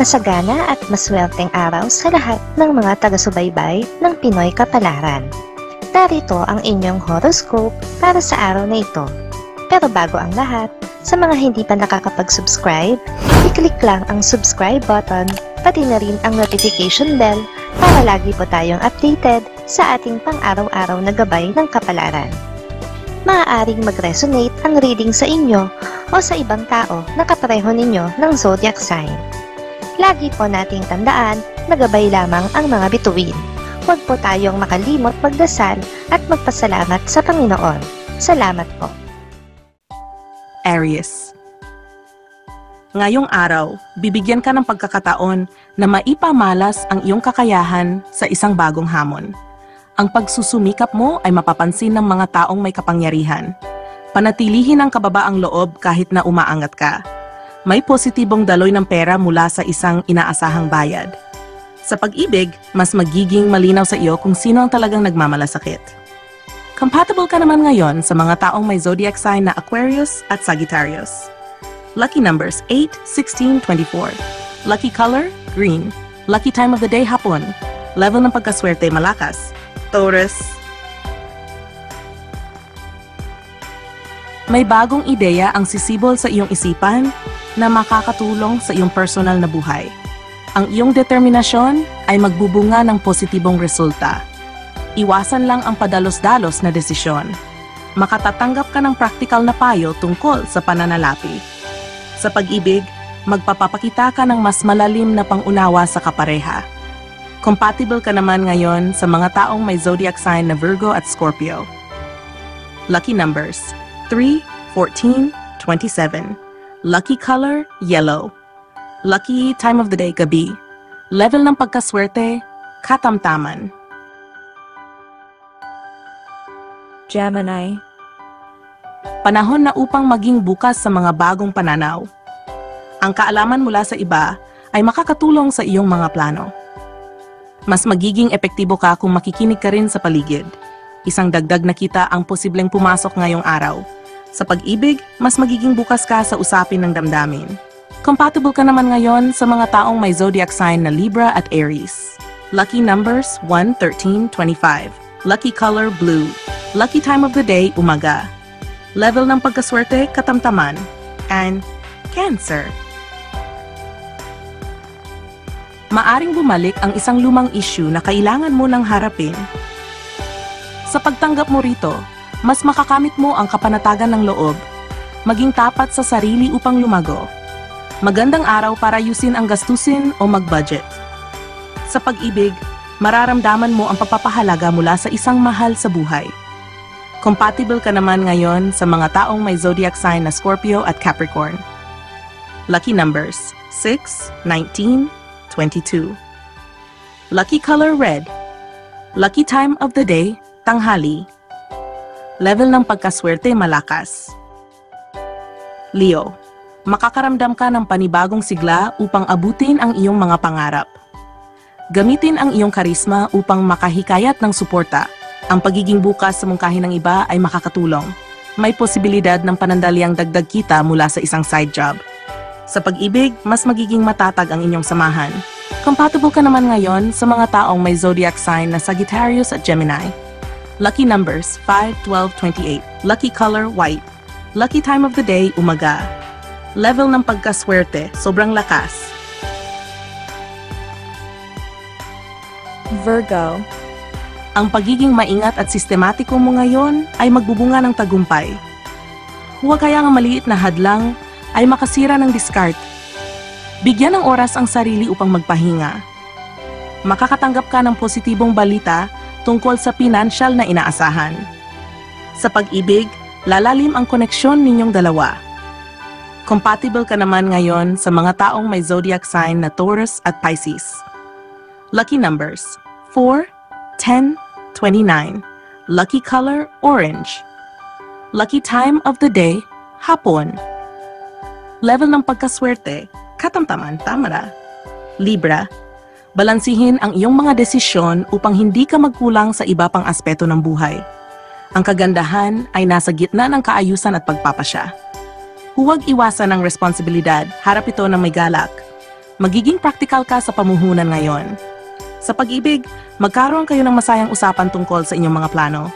Masagana at maswerteng araw sa lahat ng mga taga-subaybay ng Pinoy Kapalaran. Narito ang inyong horoscope para sa araw na ito. Pero bago ang lahat, sa mga hindi pa nakakapag-subscribe, i-click lang ang subscribe button, pati na rin ang notification bell para lagi po tayong updated sa ating pang-araw-araw na gabay ng kapalaran. Maaaring mag-resonate ang reading sa inyo o sa ibang tao na kapareho ninyo ng zodiac sign. Lagi po nating tandaan na gabay lamang ang mga bituin. Huwag po tayong makalimot magdasal at magpasalamat sa Panginoon. Salamat po. Aries. Ngayong araw, bibigyan ka ng pagkakataon na maipamalas ang iyong kakayahan sa isang bagong hamon. Ang pagsusumikap mo ay mapapansin ng mga taong may kapangyarihan. Panatilihin ang kababaang loob kahit na umaangat ka. May positibong daloy ng pera mula sa isang inaasahang bayad. Sa pag-ibig, mas magiging malinaw sa iyo kung sino ang talagang nagmamalasakit. Compatible ka naman ngayon sa mga taong may zodiac sign na Aquarius at Sagittarius. Lucky numbers 8, 16, 24. Lucky color, green. Lucky time of the day, hapon. Level ng pagkaswerte, malakas. Taurus. May bagong ideya ang sisibol sa iyong isipan na makakatulong sa iyong personal na buhay. Ang iyong determinasyon ay magbubunga ng positibong resulta. Iwasan lang ang padalos-dalos na desisyon. Makatatanggap ka ng praktikal na payo tungkol sa pananalapi. Sa pag-ibig, magpapakita ka ng mas malalim na pangunawa sa kapareha. Compatible ka naman ngayon sa mga taong may zodiac sign na Virgo at Scorpio. Lucky numbers 3, 14, 27. Lucky color, yellow. Lucky time of the day, gabi. Level ng pagkaswerte, katamtaman. Gemini. Panahon na upang maging bukas sa mga bagong pananaw. Ang kaalaman mula sa iba ay makakatulong sa iyong mga plano. Mas magiging epektibo ka kung makikinig ka rin sa paligid. Isang dagdag na kita ang posibleng pumasok ngayong araw. Sa pag-ibig, mas magiging bukas ka sa usapin ng damdamin. Compatible ka naman ngayon sa mga taong may zodiac sign na Libra at Aries. Lucky numbers 1, 13, 25. Lucky color, blue. Lucky time of the day, umaga. Level ng pagkaswerte, katamtaman. And Cancer. Maaring bumalik ang isang lumang issue na kailangan mo nang harapin. Sa pagtanggap mo rito, mas makakamit mo ang kapanatagan ng loob, maging tapat sa sarili upang lumago. Magandang araw para ayusin ang gastusin o mag-budget. Sa pag-ibig, mararamdaman mo ang pagpapahalaga mula sa isang mahal sa buhay. Compatible ka naman ngayon sa mga taong may zodiac sign na Scorpio at Capricorn. Lucky numbers 6, 19, 22. Lucky color, red. Lucky time of the day, tanghali. Level ng pagkaswerte, malakas. Leo, makakaramdam ka ng panibagong sigla upang abutin ang iyong mga pangarap. Gamitin ang iyong karisma upang makahikayat ng suporta. Ang pagiging bukas sa mungkahi ng iba ay makakatulong. May posibilidad ng panandaliang dagdag kita mula sa isang side job. Sa pag-ibig, mas magiging matatag ang inyong samahan. Compatible ka naman ngayon sa mga taong may zodiac sign na Sagittarius at Gemini. Lucky numbers 5, 12, 28. Lucky color, white. Lucky time of the day, umaga. Level ng pagkaswerte, sobrang lakas. Virgo. Ang pagiging maingat at sistematiko mo ngayon ay magbubunga ng tagumpay. Huwag kaya ang maliit na hadlang ay makasira ng discard. Bigyan ng oras ang sarili upang magpahinga. Makakatanggap ka ng positibong balita tungkol sa pinansyal na inaasahan. Sa pag-ibig, lalalim ang koneksyon ninyong dalawa. Compatible ka naman ngayon sa mga taong may zodiac sign na Taurus at Pisces. Lucky numbers 4, 10, 29. Lucky color, orange. Lucky time of the day, hapon. Level ng pagkaswerte, katamtaman, tamara. Libra, balansihin ang iyong mga desisyon upang hindi ka magkulang sa iba pang aspeto ng buhay. Ang kagandahan ay nasa gitna ng kaayusan at pagpapasya. Huwag iwasan ang responsibilidad, harap ito ng may galak. Magiging practical ka sa pamuhunan ngayon. Sa pag-ibig, magkaroon kayo ng masayang usapan tungkol sa inyong mga plano.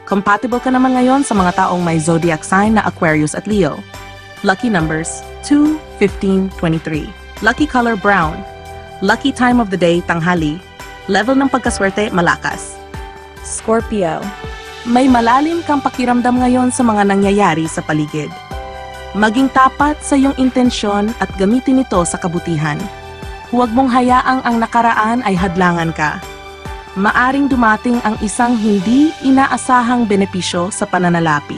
Compatible ka naman ngayon sa mga taong may zodiac sign na Aquarius at Leo. Lucky numbers 2, 15, 23. Lucky color brown. Lucky time of the day tanghali. Level ng pagkaswerte malakas. Scorpio. May malalim kang pakiramdam ngayon sa mga nangyayari sa paligid. Maging tapat sa iyong intensyon at gamitin ito sa kabutihan. Huwag mong hayaang ang nakaraan ay hadlangan ka. Maaring dumating ang isang hindi inaasahang benepisyo sa pananalapi.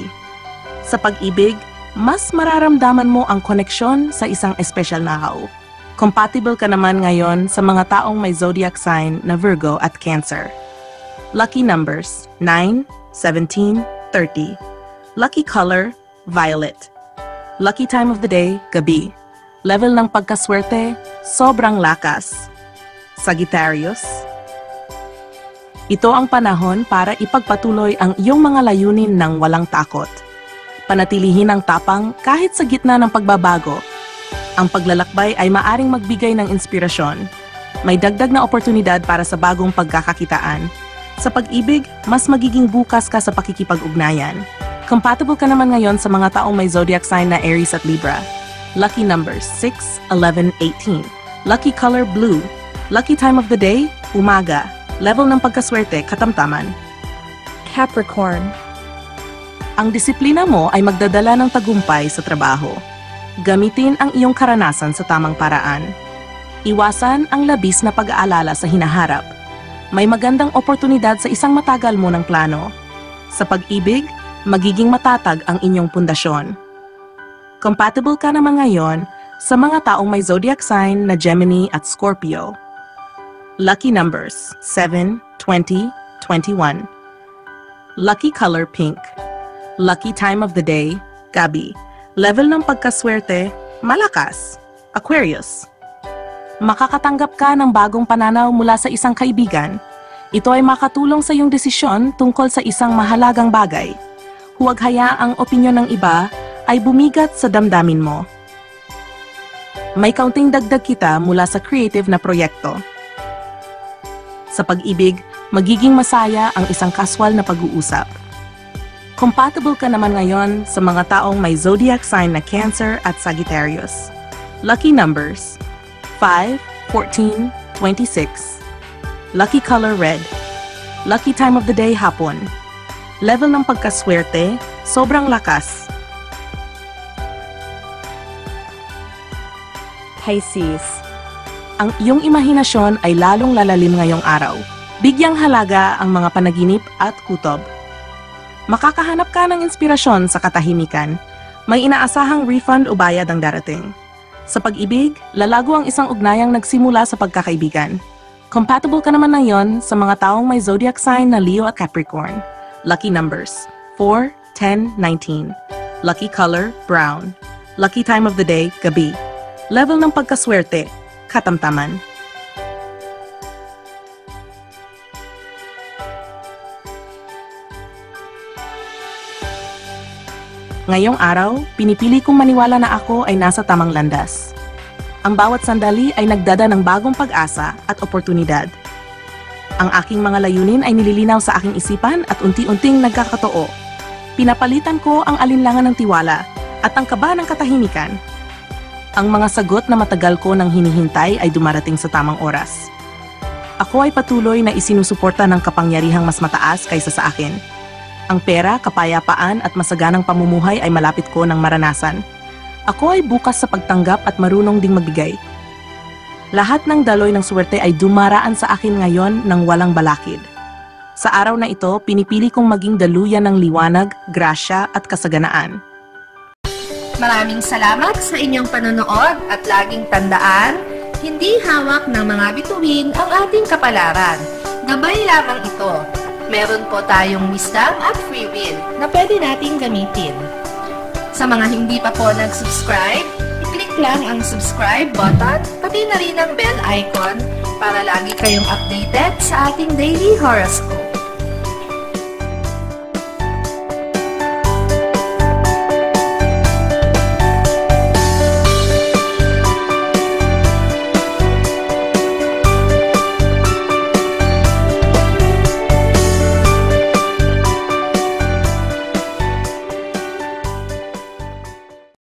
Sa pag-ibig, mas mararamdaman mo ang koneksyon sa isang espesyal na tao. Compatible ka naman ngayon sa mga taong may zodiac sign na Virgo at Cancer. Lucky numbers 9, 17, 30. Lucky color violet. Lucky time of the day gabi. Level ng pagkaswerte sobrang lakas. Sagittarius. Ito ang panahon para ipagpatuloy ang iyong mga layunin ng walang takot. Panatilihin ang tapang kahit sa gitna ng pagbabago. Ang paglalakbay ay maaring magbigay ng inspirasyon. May dagdag na oportunidad para sa bagong pagkakakitaan. Sa pag-ibig, mas magiging bukas ka sa pakikipag-ugnayan. Compatible ka naman ngayon sa mga taong may zodiac sign na Aries at Libra. Lucky numbers 6, 11, 18. Lucky color blue. Lucky time of the day, umaga. Level ng pagkaswerte, katamtaman. Capricorn. Ang disiplina mo ay magdadala ng tagumpay sa trabaho. Gamitin ang iyong karanasan sa tamang paraan. Iwasan ang labis na pag-aalala sa hinaharap. May magandang oportunidad sa isang matagal mo ng plano. Sa pag-ibig, magiging matatag ang inyong pundasyon. Compatible ka naman ngayon sa mga taong may zodiac sign na Gemini at Scorpio. Lucky numbers 7, 20, 21. Lucky color pink. Lucky time of the day, gabi. Level ng pagkaswerte, malakas. Aquarius. Makakatanggap ka ng bagong pananaw mula sa isang kaibigan. Ito ay makatulong sa iyong desisyon tungkol sa isang mahalagang bagay. Huwag hayaang opinyon ng iba ay bumigat sa damdamin mo. May kaunting dagdag kita mula sa creative na proyekto. Sa pag-ibig, magiging masaya ang isang casual na pag-uusap. Compatible ka naman ngayon sa mga taong may zodiac sign na Cancer at Sagittarius. Lucky numbers 5, 14, 26. Lucky color red. Lucky time of the day hapon. Level ng pagkaswerte, sobrang lakas. Pisces. Ang iyong imahinasyon ay lalong lalalim ngayong araw. Bigyang halaga ang mga panaginip at kutob. Makakahanap ka ng inspirasyon sa katahimikan. May inaasahang refund o bayad ang darating. Sa pag-ibig, lalago ang isang ugnayang nagsimula sa pagkakaibigan. Compatible ka naman ngayon sa mga taong may zodiac sign na Leo at Capricorn. Lucky numbers 4, 10, 19. Lucky color brown. Lucky time of the day gabi. Level ng pagkaswerte, katamtaman. Ngayong araw, pinipili kong maniwala na ako ay nasa tamang landas. Ang bawat sandali ay nagdada ng bagong pag-asa at oportunidad. Ang aking mga layunin ay nililinaw sa aking isipan at unti-unting nagkakatoo. Pinapalitan ko ang alinlangan ng tiwala at ang kaba ng katahimikan. Ang mga sagot na matagal ko nang hinihintay ay dumarating sa tamang oras. Ako ay patuloy na isinusuporta ng kapangyarihang mas mataas kaysa sa akin. Ang pera, kapayapaan at masaganang pamumuhay ay malapit ko ng maranasan. Ako ay bukas sa pagtanggap at marunong ding magbigay. Lahat ng daloy ng swerte ay dumaraan sa akin ngayon ng walang balakid. Sa araw na ito, pinipili kong maging daluyan ng liwanag, grasya at kasaganaan. Maraming salamat sa inyong panonood at laging tandaan, hindi hawak ng mga bituin ang ating kapalaran. Gabay lamang ito. Meron po tayong wisdom at free will na pwede nating gamitin. Sa mga hindi pa po nag-subscribe, i-click lang ang subscribe button, pati na rin ang bell icon para lagi kayong updated sa ating daily horoscope.